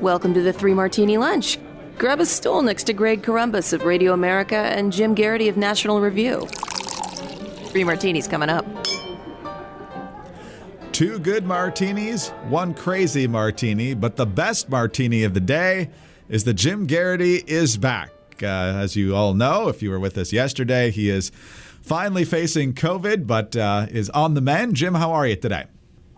Welcome to the Three Martini Lunch. Grab a stool next to Greg Corombos of Radio America and Jim Garrity of National Review. Three martinis coming up. Two good martinis, one crazy martini, but the best martini of the day is that Jim Garrity is back. As you all know, if you were with us yesterday, he is finally facing COVID, but is on the mend. Jim, how are you today?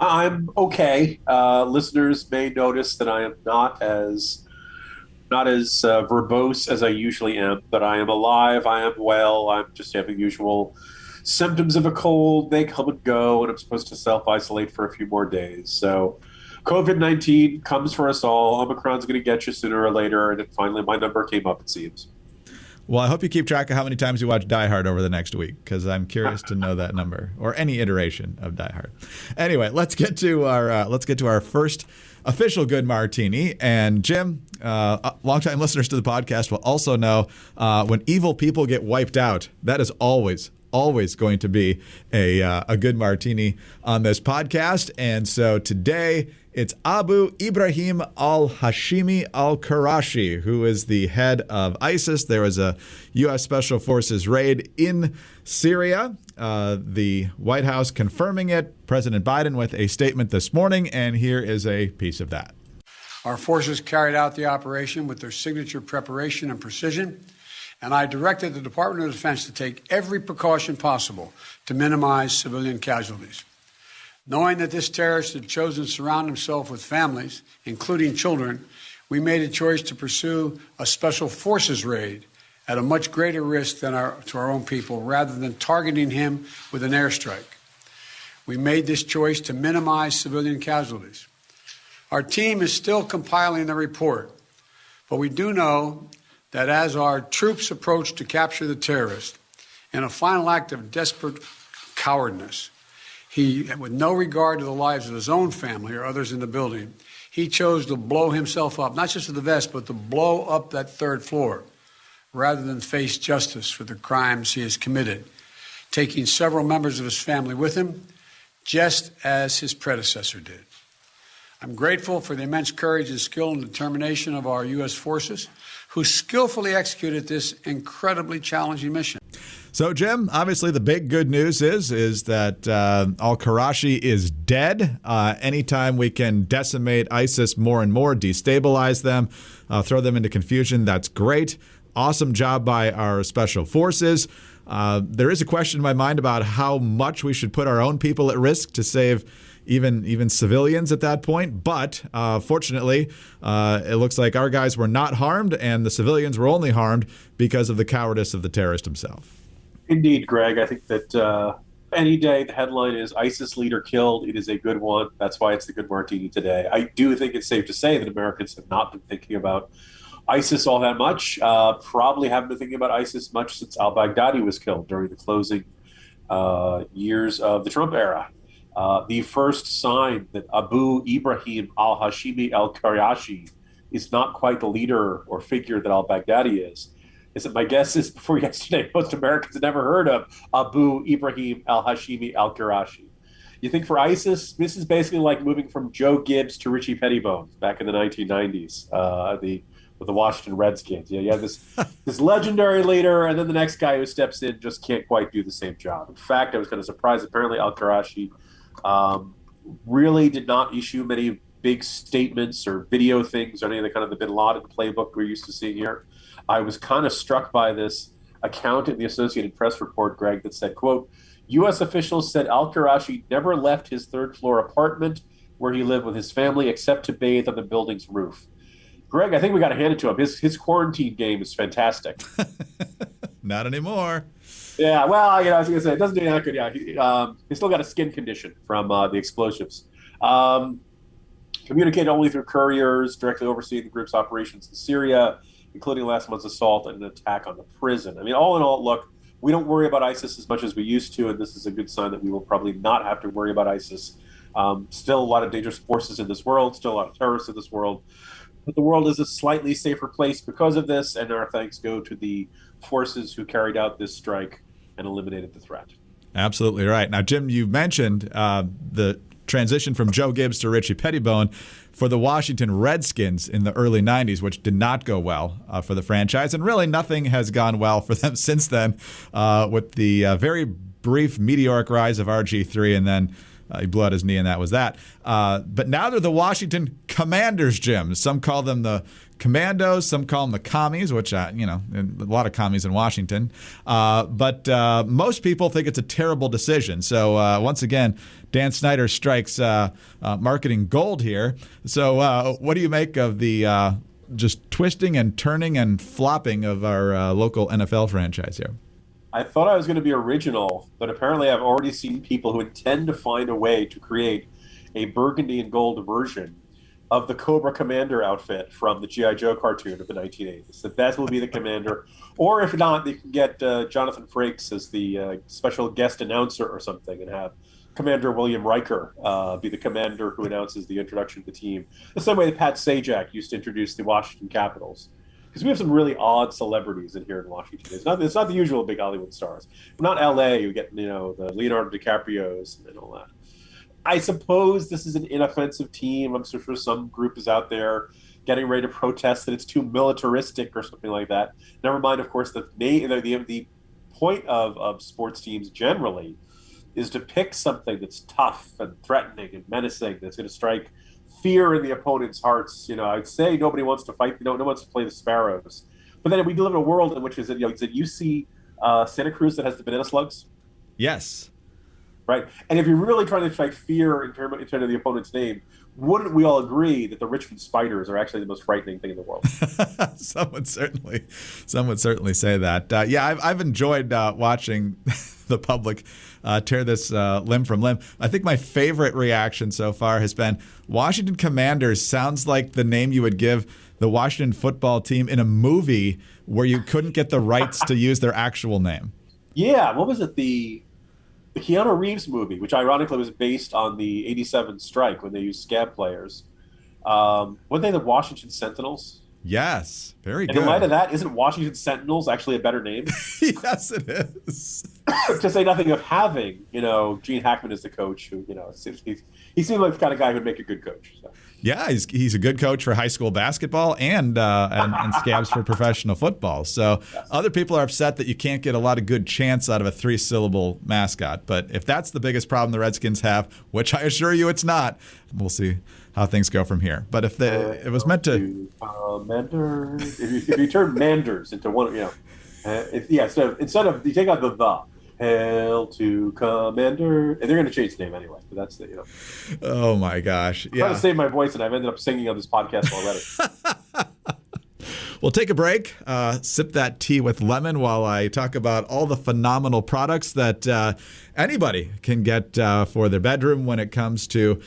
I'm okay. Listeners may notice that I am not as verbose as I usually am, but I am alive. I am well. I'm just having usual symptoms of a cold. They come and go, and I'm supposed to self-isolate for a few more days. So COVID-19 comes for us all. Omicron's going to get you sooner or later, and then finally my number came up, it seems. Well, I hope you keep track of how many times you watch Die Hard over the next week, because I'm curious to know that number, or any iteration of Die Hard. Anyway, let's get to our first official good martini. And Jim, longtime listeners to the podcast will also know when evil people get wiped out, that is always going to be a good martini on this podcast. And so today it's Abu Ibrahim al-Hashimi al-Qurayshi, who is the head of ISIS. There was a U.S. Special Forces raid in Syria. The White House confirming it, President Biden with a statement this morning, and here is a piece of that. Our forces carried out the operation with their signature preparation and precision, and I directed the Department of Defense to take every precaution possible to minimize civilian casualties. Knowing that this terrorist had chosen to surround himself with families, including children, we made a choice to pursue a special forces raid at a much greater risk to our own people, rather than targeting him with an airstrike. We made this choice to minimize civilian casualties. Our team is still compiling the report, but we do know that as our troops approached to capture the terrorist, in a final act of desperate cowardness, he, with no regard to the lives of his own family or others in the building, he chose to blow himself up, not just with the vest, but to blow up that third floor, rather than face justice for the crimes he has committed, taking several members of his family with him, just as his predecessor did. I'm grateful for the immense courage and skill and determination of our U.S. forces, who skillfully executed this incredibly challenging mission. So, Jim, obviously the big good news is that al-Qurayshi is dead. Anytime we can decimate ISIS more and more, destabilize them, throw them into confusion, that's great. Awesome job by our special forces. There is a question in my mind about how much we should put our own people at risk to save even civilians at that point. But fortunately, it looks like our guys were not harmed, and the civilians were only harmed because of the cowardice of the terrorist himself. Indeed, Greg. I think that any day the headline is ISIS leader killed, it is a good one. That's why it's the good martini today. I do think it's safe to say that Americans have not been thinking about ISIS all that much. Probably haven't been thinking about ISIS much since al-Baghdadi was killed during the closing years of the Trump era. The first sign that Abu Ibrahim al-Hashimi al-Qurayshi is not quite the leader or figure that al-Baghdadi is that my guess is before yesterday, most Americans had never heard of Abu Ibrahim al-Hashimi al-Qurayshi. You think for ISIS, this is basically like moving from Joe Gibbs to Richie Pettibone back in the 1990s, with the Washington Redskins. You have this legendary leader, and then the next guy who steps in just can't quite do the same job. In fact, I was kind of surprised. Apparently, al-Qurayshi really did not issue many big statements or video things or any of the kind of the bin Laden playbook we're used to seeing here. I was kind of struck by this account in the Associated Press report, Greg, that said, quote, U.S. officials said al-Qurayshi never left his third-floor apartment where he lived with his family except to bathe on the building's roof. Greg, I think we got to hand it to him. His quarantine game is fantastic. Not anymore. Yeah, well, I was going to say, it doesn't do that good. Yeah, he still got a skin condition from the explosives. Communicated only through couriers, directly overseeing the group's operations in Syria, including last month's assault and an attack on the prison. I mean, all in all, look, we don't worry about ISIS as much as we used to, and this is a good sign that we will probably not have to worry about ISIS. Still a lot of dangerous forces in this world, still a lot of terrorists in this world. But the world is a slightly safer place because of this, and our thanks go to the forces who carried out this strike and eliminated the threat. Absolutely right. Now, Jim, you mentioned the transition from Joe Gibbs to Richie Pettibone for the Washington Redskins in the early 90s, which did not go well for the franchise. And really nothing has gone well for them since then, with the very brief meteoric rise of RG3, and then he blew out his knee, and that was that. But now they're the Washington Commanders, Jim. Some call them the Commandos. Some call them the Commies, which, a lot of commies in Washington. But most people think it's a terrible decision. So once again, Dan Snyder strikes marketing gold here. So what do you make of the just twisting and turning and flopping of our local NFL franchise here? I thought I was going to be original, but apparently I've already seen people who intend to find a way to create a burgundy and gold version of the Cobra Commander outfit from the G.I. Joe cartoon of the 1980s. That will be the commander. Or if not, they can get Jonathan Frakes as the special guest announcer or something and have Commander William Riker be the commander who announces the introduction of the team. The same way that Pat Sajak used to introduce the Washington Capitals. Because we have some really odd celebrities in here in Washington. It's not the usual big Hollywood stars. Not L.A. You get the Leonardo DiCaprio's and all that. I suppose this is an inoffensive team. I'm sure some group is out there getting ready to protest that it's too militaristic or something like that. Never mind, of course, the point of sports teams generally is to pick something that's tough and threatening and menacing that's going to strike fear in the opponent's hearts. I'd say nobody wants to fight. No one wants to play the Sparrows. But then we live in a world in which you see Santa Cruz that has the banana slugs. Yes. Right. And if you're really trying to strike fear in terms of the opponent's name, wouldn't we all agree that the Richmond Spiders are actually the most frightening thing in the world? Some would certainly say that. I've enjoyed watching the public tear this limb from limb. I think my favorite reaction so far has been Washington Commanders sounds like the name you would give the Washington football team in a movie where you couldn't get the rights to use their actual name. Yeah, what was it? The Keanu Reeves movie, which ironically was based on the '87 strike when they used scab players. Weren't they the Washington Sentinels? Yes, very good. And in light of that, isn't Washington Sentinels actually a better name? Yes, it is. To say nothing of having, Gene Hackman as the coach, who, he seemed like the kind of guy who'd make a good coach. So. Yeah, he's a good coach for high school basketball and scabs for professional football. So yes. Other people are upset that you can't get a lot of good chants out of a 3-syllable mascot. But if that's the biggest problem the Redskins have, which I assure you it's not, we'll see how things go from here. But if it was meant to... Manders. If you turn Manders into one, instead of you take out the. Hail to Commander. And they're going to change the name anyway. But that's the, Oh, my gosh. I'm trying to save my voice, and I've ended up singing on this podcast already. We'll take a break, sip that tea with lemon while I talk about all the phenomenal products that anybody can get for their bedroom when it comes to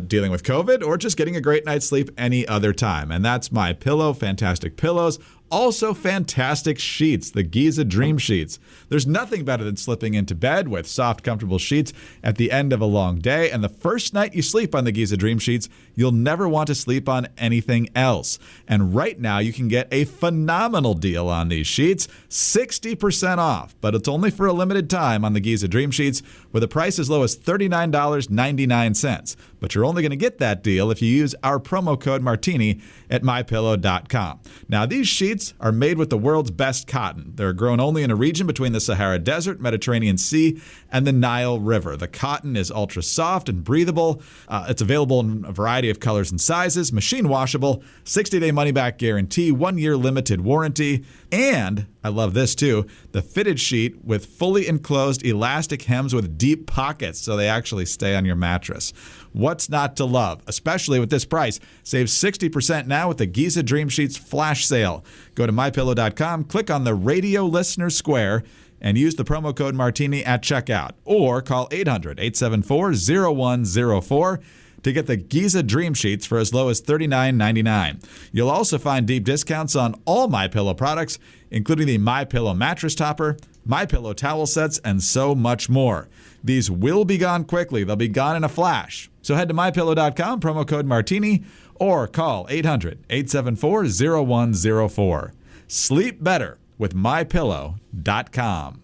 dealing with COVID or just getting a great night's sleep any other time. And that's MyPillow, fantastic pillows. Also fantastic sheets, the Giza Dream Sheets. There's nothing better than slipping into bed with soft, comfortable sheets at the end of a long day. And the first night you sleep on the Giza Dream Sheets, you'll never want to sleep on anything else. And right now you can get a phenomenal deal on these sheets, 60% off. But it's only for a limited time on the Giza Dream Sheets with a price as low as $39.99. But you're only going to get that deal if you use our promo code Martini at mypillow.com. Now, these sheets are made with the world's best cotton. They're grown only in a region between the Sahara Desert, Mediterranean Sea, and the Nile River. The cotton is ultra soft and breathable. It's available in a variety of colors and sizes, machine washable, 60-day money-back guarantee, 1-year limited warranty, and I love this too, the fitted sheet with fully enclosed elastic hems with deep pockets so they actually stay on your mattress. What's not to love, especially with this price? Save 60% now with the Giza Dream Sheets flash sale. Go to mypillow.com, click on the radio listener square, and use the promo code Martini at checkout. Or call 800-874-0104 to get the Giza Dream Sheets for as low as $39.99. You'll also find deep discounts on all MyPillow products, including the MyPillow mattress topper, MyPillow towel sets, and so much more. These will be gone quickly. They'll be gone in a flash. So head to mypillow.com, promo code Martini, or call 800-874-0104. Sleep better with mypillow.com.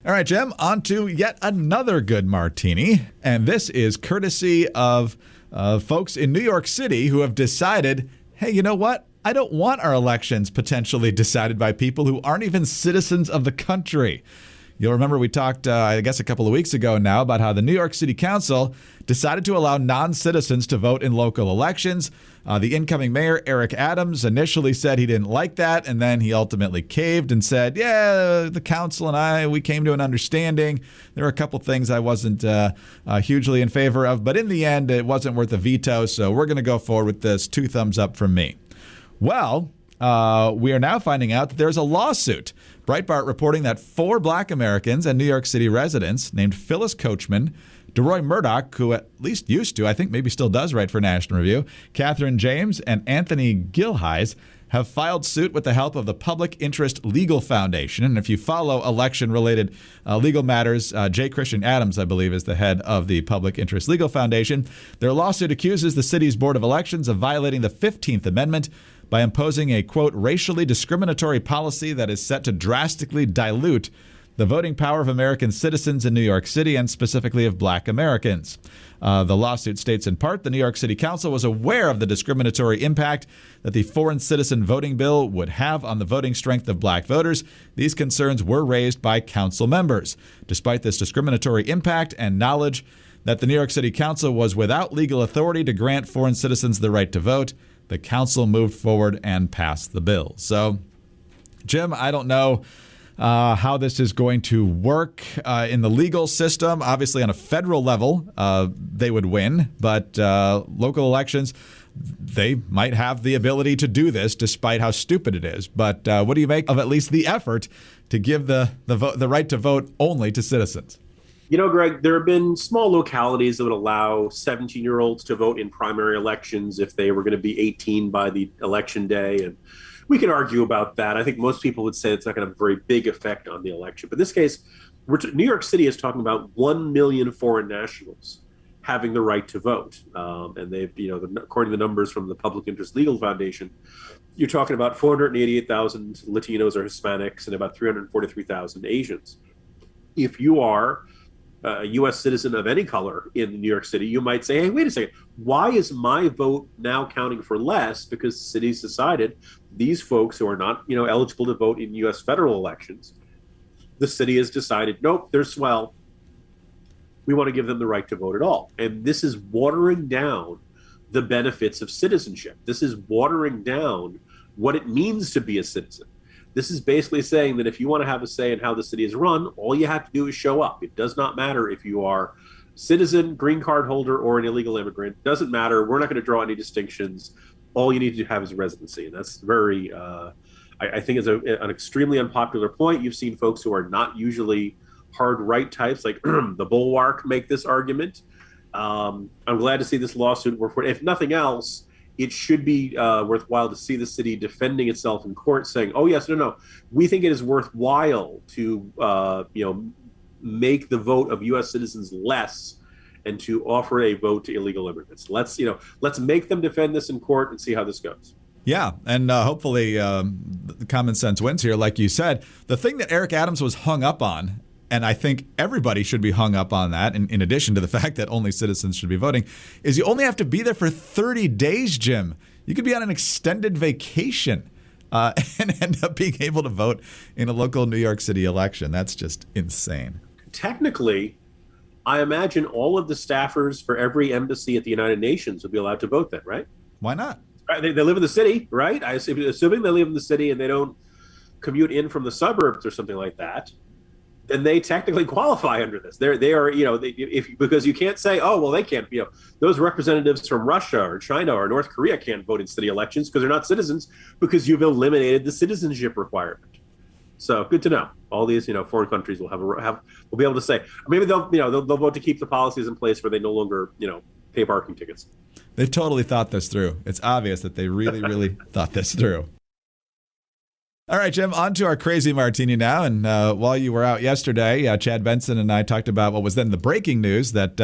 All right, Jim, on to yet another good martini. And this is courtesy of folks in New York City who have decided, hey, you know what? I don't want our elections potentially decided by people who aren't even citizens of the country. You'll remember we talked, I guess, a couple of weeks ago now about how the New York City Council decided to allow non-citizens to vote in local elections. The incoming mayor, Eric Adams, initially said he didn't like that, and then he ultimately caved and said, yeah, the council and we came to an understanding. There were a couple things I wasn't hugely in favor of, but in the end, it wasn't worth a veto, so we're going to go forward with this. 2 thumbs up from me. Well, we are now finding out that there's a lawsuit. Breitbart reporting that 4 black Americans and New York City residents named Phyllis Coachman, DeRoy Murdoch, who at least used to, I think maybe still does write for National Review, Catherine James, and Anthony Gilhise have filed suit with the help of the Public Interest Legal Foundation. And if you follow election-related legal matters, J. Christian Adams, I believe, is the head of the Public Interest Legal Foundation. Their lawsuit accuses the city's Board of Elections of violating the 15th Amendment by imposing a, quote, racially discriminatory policy that is set to drastically dilute the voting power of American citizens in New York City and specifically of black Americans. The lawsuit states in part the New York City Council was aware of the discriminatory impact that the Foreign Citizen Voting Bill would have on the voting strength of black voters. These concerns were raised by council members. Despite this discriminatory impact and knowledge that the New York City Council was without legal authority to grant foreign citizens the right to vote, the council moved forward and passed the bill. So, Jim, I don't know how this is going to work in the legal system. Obviously, on a federal level, they would win. But local elections, they might have the ability to do this despite how stupid it is. But what do you make of at least the effort to give the right to vote only to citizens? You know, Greg, there have been small localities that would allow 17-year-olds to vote in primary elections if they were going to be 18 by the election day. And we can argue about that. I think most people would say it's not going to have a very big effect on the election. But in this case, New York City is talking about 1 million foreign nationals having the right to vote. And they've, according to the numbers from the Public Interest Legal Foundation, you're talking about 488,000 Latinos or Hispanics and about 343,000 Asians. If you are a U.S. citizen of any color in New York City, you might say, hey, wait a second, why is my vote now counting for less? Because the city's decided these folks who are not, eligible to vote in U.S. federal elections, the city has decided, nope, they're swell. We want to give them the right to vote at all. And this is watering down the benefits of citizenship. This is watering down what it means to be a citizen. This is basically saying that if you want to have a say in how the city is run, all you have to do is show up. It does not matter if you are citizen, green card holder, or an illegal immigrant. It doesn't matter. We're not going to draw any distinctions. All you need to have is residency. And that's very, I think is an extremely unpopular point. You've seen folks who are not usually hard right types, like the Bulwark, make this argument. I'm glad to see this lawsuit work for it. If nothing else, it should be worthwhile to see the city defending itself in court, saying, "Oh yes, no, we think it is worthwhile to, make the vote of U.S. citizens less, and to offer a vote to illegal immigrants. Let's make them defend this in court and see how this goes." Yeah, and hopefully the common sense wins here, like you said. The thing that Eric Adams was hung up on, and I think everybody should be hung up on that, in addition to the fact that only citizens should be voting, is you only have to be there for 30 days, Jim. You could be on an extended vacation and end up being able to vote in a local New York City election. That's just insane. Technically, I imagine all of the staffers for every embassy at the United Nations would be allowed to vote then, right? Why not? They live in the city, right? Assuming they live in the city and they don't commute in from the suburbs or something like that, then they technically qualify under this. They are, because you can't say, oh, well, they can't, those representatives from Russia or China or North Korea can't vote in city elections because they're not citizens, because you've eliminated the citizenship requirement. So good to know. All these, foreign countries will will be able to say, maybe they'll vote to keep the policies in place where they no longer, pay parking tickets. They've totally thought this through. It's obvious that they really, really thought this through. All right, Jim, on to our crazy martini now. And while you were out yesterday, Chad Benson and I talked about what was then the breaking news that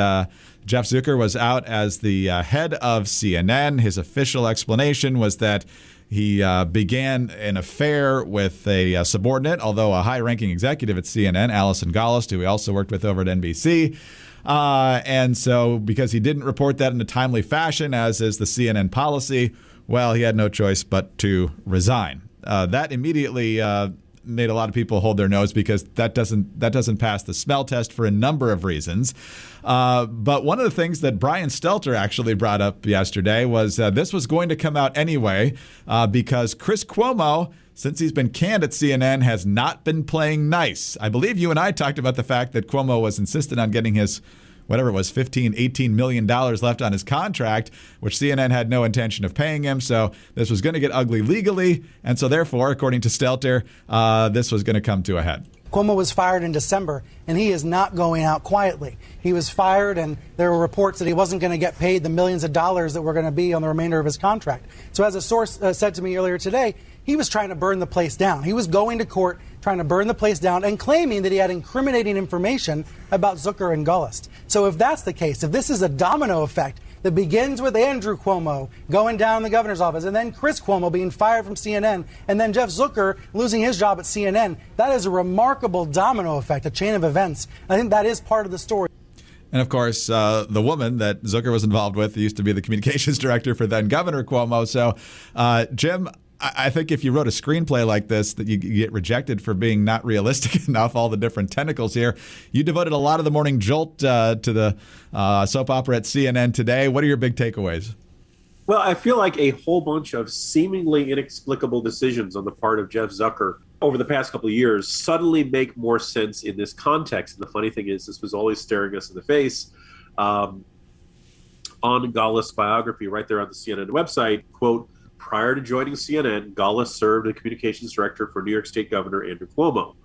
Jeff Zucker was out as the head of CNN. His official explanation was that He began an affair with a subordinate, although a high-ranking executive at CNN, Alison Gollust, who he also worked with over at NBC. And so because he didn't report that in a timely fashion, as is the CNN policy, well, he had no choice but to resign. That immediately made a lot of people hold their nose because that doesn't pass the smell test for a number of reasons. But one of the things that Brian Stelter actually brought up yesterday was this was going to come out anyway because Chris Cuomo, since he's been canned at CNN, has not been playing nice. I believe you and I talked about the fact that Cuomo was insistent on getting his whatever it was, $18 million left on his contract, which CNN had no intention of paying him. So this was going to get ugly legally. And so therefore, according to Stelter, this was going to come to a head. Cuomo was fired in December, and he is not going out quietly. He was fired, and there were reports that he wasn't going to get paid the millions of dollars that were going to be on the remainder of his contract. So as a source said to me earlier today, he was trying to burn the place down. He was going to court trying to burn the place down and claiming that he had incriminating information about Zucker and Gollust. So if that's the case, if this is a domino effect that begins with Andrew Cuomo going down in the governor's office and then Chris Cuomo being fired from CNN and then Jeff Zucker losing his job at CNN, that is a remarkable domino effect, a chain of events. I think that is part of the story. And of course, the woman that Zucker was involved with used to be the communications director for then Governor Cuomo. So, Jim, I think if you wrote a screenplay like this, that you get rejected for being not realistic enough, all the different tentacles here. You devoted a lot of the morning jolt to the soap opera at CNN today. What are your big takeaways? Well, I feel like a whole bunch of seemingly inexplicable decisions on the part of Jeff Zucker over the past couple of years suddenly make more sense in this context. And the funny thing is, this was always staring us in the face. On Gollust's biography right there on the CNN website, quote, prior to joining CNN, Gollust served as communications director for New York State Governor Andrew Cuomo.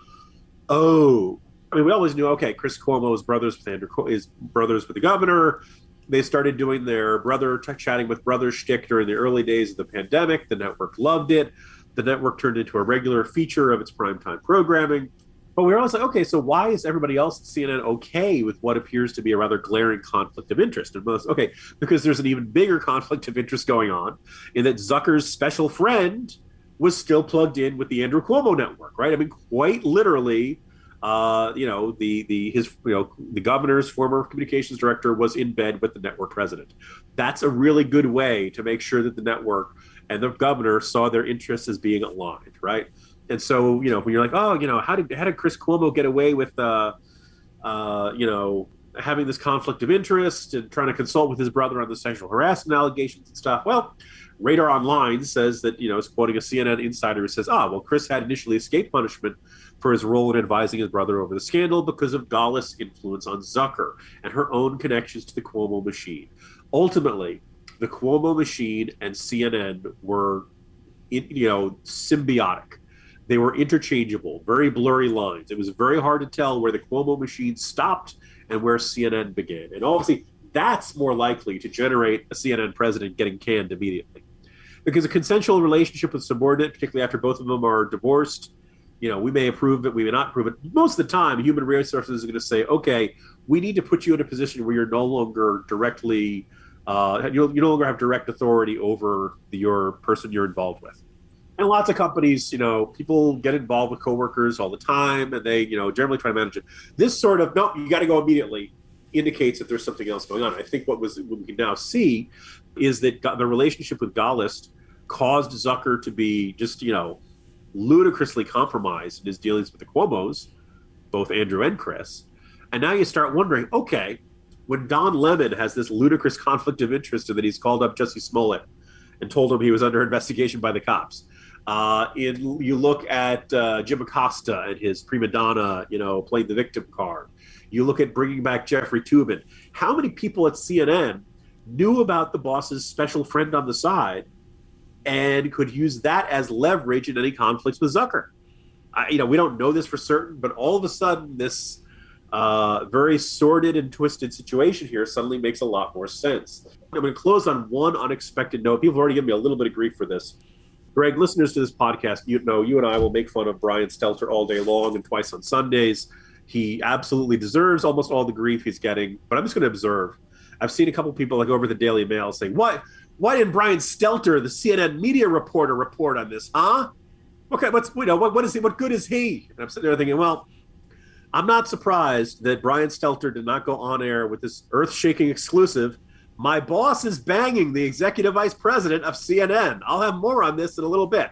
Oh, I mean, we always knew, okay, Chris Cuomo is brothers with the governor. They started doing their chatting with brother shtick during the early days of the pandemic. The network loved it. The network turned into a regular feature of its primetime programming. But we were always like, okay, so why is everybody else at CNN okay with what appears to be a rather glaring conflict of interest? And okay, because there's an even bigger conflict of interest going on in that Zucker's special friend was still plugged in with the Andrew Cuomo network, right? I mean, quite literally, the governor's former communications director was in bed with the network president. That's a really good way to make sure that the network and the governor saw their interests as being aligned, right? And so, when you're like, oh, how did Chris Cuomo get away with, having this conflict of interest and trying to consult with his brother on the sexual harassment allegations and stuff? Well, Radar Online says that, is quoting a CNN insider who says, Chris had initially escaped punishment for his role in advising his brother over the scandal because of Gollust's influence on Zucker and her own connections to the Cuomo machine. Ultimately, the Cuomo machine and CNN were, symbiotic. They were interchangeable, very blurry lines. It was very hard to tell where the Cuomo machine stopped and where CNN began. And obviously, that's more likely to generate a CNN president getting canned immediately. Because a consensual relationship with subordinate, particularly after both of them are divorced, we may approve it, we may not approve it. Most of the time, human resources are going to say, okay, we need to put you in a position where you're no longer directly, you no longer have direct authority over your person you're involved with. And lots of companies, people get involved with coworkers all the time, and they, generally try to manage it. This sort of, no, you got to go immediately, indicates that there's something else going on. I think what we can now see is that the relationship with Gollust caused Zucker to be just, ludicrously compromised in his dealings with the Cuomos, both Andrew and Chris. And now you start wondering, okay, when Don Lemon has this ludicrous conflict of interest and that he's called up Jussie Smollett and told him he was under investigation by the cops. You look at Jim Acosta and his prima donna, playing the victim card. You look at bringing back Jeffrey Toobin. How many people at CNN knew about the boss's special friend on the side and could use that as leverage in any conflicts with Zucker? We don't know this for certain, but all of a sudden this very sordid and twisted situation here suddenly makes a lot more sense. I'm going to close on one unexpected note. People have already given me a little bit of grief for this. Greg, listeners to this podcast, you and I will make fun of Brian Stelter all day long and twice on Sundays. He absolutely deserves almost all the grief he's getting, but I'm just going to observe. I've seen a couple people like over the Daily Mail saying, Why didn't Brian Stelter, the CNN media reporter, report on this, huh? Okay, what is he? What good is he? And I'm sitting there thinking, well, I'm not surprised that Brian Stelter did not go on air with this earth-shaking exclusive. My boss is banging the executive vice president of CNN. I'll have more on this in a little bit.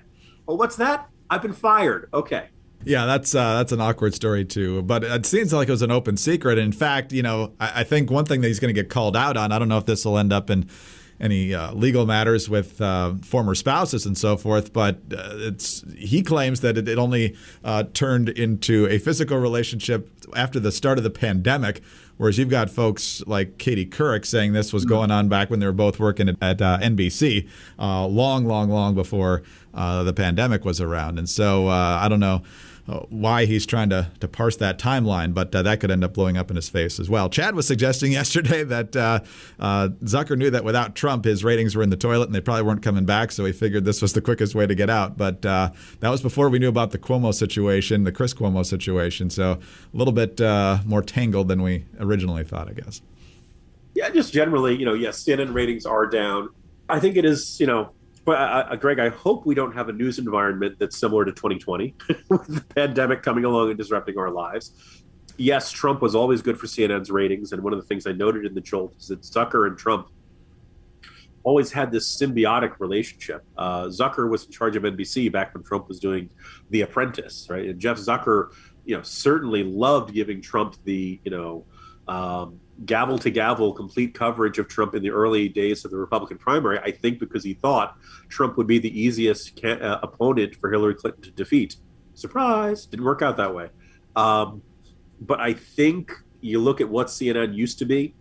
Oh, what's that? I've been fired. Okay. Yeah, that's an awkward story too. But it seems like it was an open secret. In fact, I think one thing that he's going to get called out on, I don't know if this will end up in any legal matters with former spouses and so forth, but he claims that it only turned into a physical relationship after the start of the pandemic, whereas you've got folks like Katie Couric saying this was going on back when they were both working at NBC long before the pandemic was around. And so I don't know why he's trying to parse that timeline, but that could end up blowing up in his face as well. Chad was suggesting yesterday that Zucker knew that without Trump, his ratings were in the toilet and they probably weren't coming back, so he figured this was the quickest way to get out. But that was before we knew about the Cuomo situation, the Chris Cuomo situation, so a little bit more tangled than we originally thought, I guess. Yeah, just generally, yes, CNN ratings are down. I think it is, but Greg, I hope we don't have a news environment that's similar to 2020 with the pandemic coming along and disrupting our lives. Yes, Trump was always good for CNN's ratings. And one of the things I noted in the Jolt is that Zucker and Trump always had this symbiotic relationship. Zucker was in charge of NBC back when Trump was doing The Apprentice, right? And Jeff Zucker, certainly loved giving Trump the, gavel to gavel complete coverage of Trump in the early days of the Republican primary, I think because he thought Trump would be the easiest opponent for Hillary Clinton to defeat. Surprise, didn't work out that way. But I think you look at what CNN used to be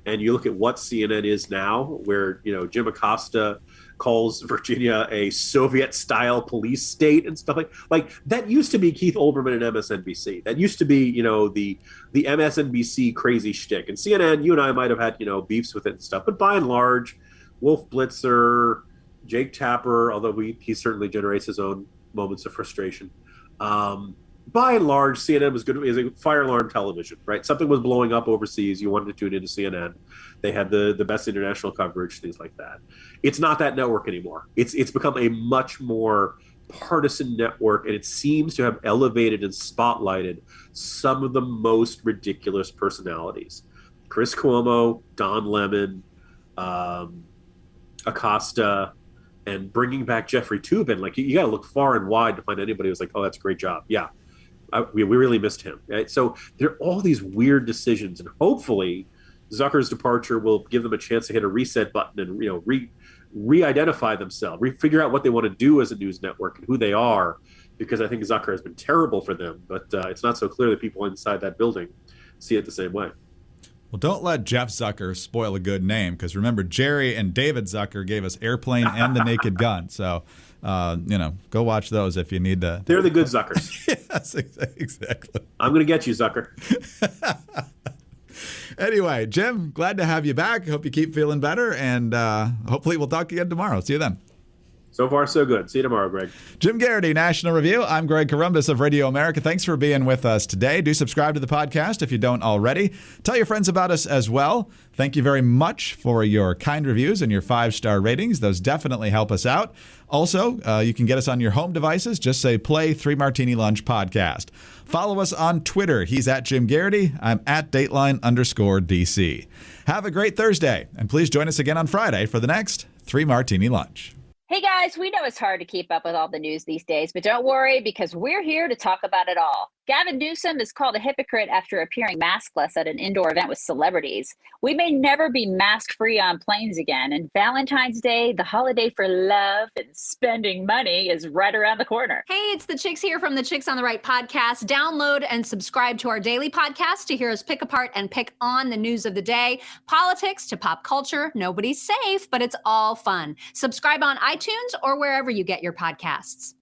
and you look at what CNN is now, where, Jim Acosta calls Virginia a Soviet-style police state and stuff like that used to be Keith Olbermann and MSNBC. That used to be, the MSNBC crazy shtick. And CNN, you and I might have had, beefs with it and stuff. But by and large, Wolf Blitzer, Jake Tapper, although he certainly generates his own moments of frustration. By and large, CNN was good as a fire alarm television, right? Something was blowing up overseas. You wanted to tune into CNN. They had the best international coverage, things like that. It's not that network anymore. It's become a much more partisan network, and it seems to have elevated and spotlighted some of the most ridiculous personalities. Chris Cuomo, Don Lemon, Acosta, and bringing back Jeffrey Toobin. Like, you got to look far and wide to find anybody who's like, oh, that's a great job. Yeah. We really missed him. Right? So there are all these weird decisions, and hopefully Zucker's departure will give them a chance to hit a reset button and re-identify themselves, figure out what they want to do as a news network and who they are, because I think Zucker has been terrible for them, but it's not so clear that people inside that building see it the same way. Well, don't let Jeff Zucker spoil a good name, because remember, Jerry and David Zucker gave us Airplane and The Naked Gun. So, go watch those if you need to. They're the good Zuckers. Yes, exactly. I'm going to get you, Zucker. Anyway, Jim, glad to have you back. Hope you keep feeling better, and hopefully we'll talk again tomorrow. See you then. So far, so good. See you tomorrow, Greg. Jim Garrity, National Review. I'm Greg Corombos of Radio America. Thanks for being with us today. Do subscribe to the podcast if you don't already. Tell your friends about us as well. Thank you very much for your kind reviews and your 5-star ratings. Those definitely help us out. Also, you can get us on your home devices. Just say play 3 Martini Lunch podcast. Follow us on Twitter. He's at Jim Garrity. I'm at Dateline_DC. Have a great Thursday, and please join us again on Friday for the next 3 Martini Lunch. Hey guys, we know it's hard to keep up with all the news these days, but don't worry, because we're here to talk about it all. Gavin Newsom is called a hypocrite after appearing maskless at an indoor event with celebrities. We may never be mask-free on planes again, and Valentine's Day, the holiday for love and spending money, is right around the corner. Hey, it's the Chicks here from the Chicks on the Right podcast. Download and subscribe to our daily podcast to hear us pick apart and pick on the news of the day. Politics to pop culture. Nobody's safe, but it's all fun. Subscribe on iTunes or wherever you get your podcasts.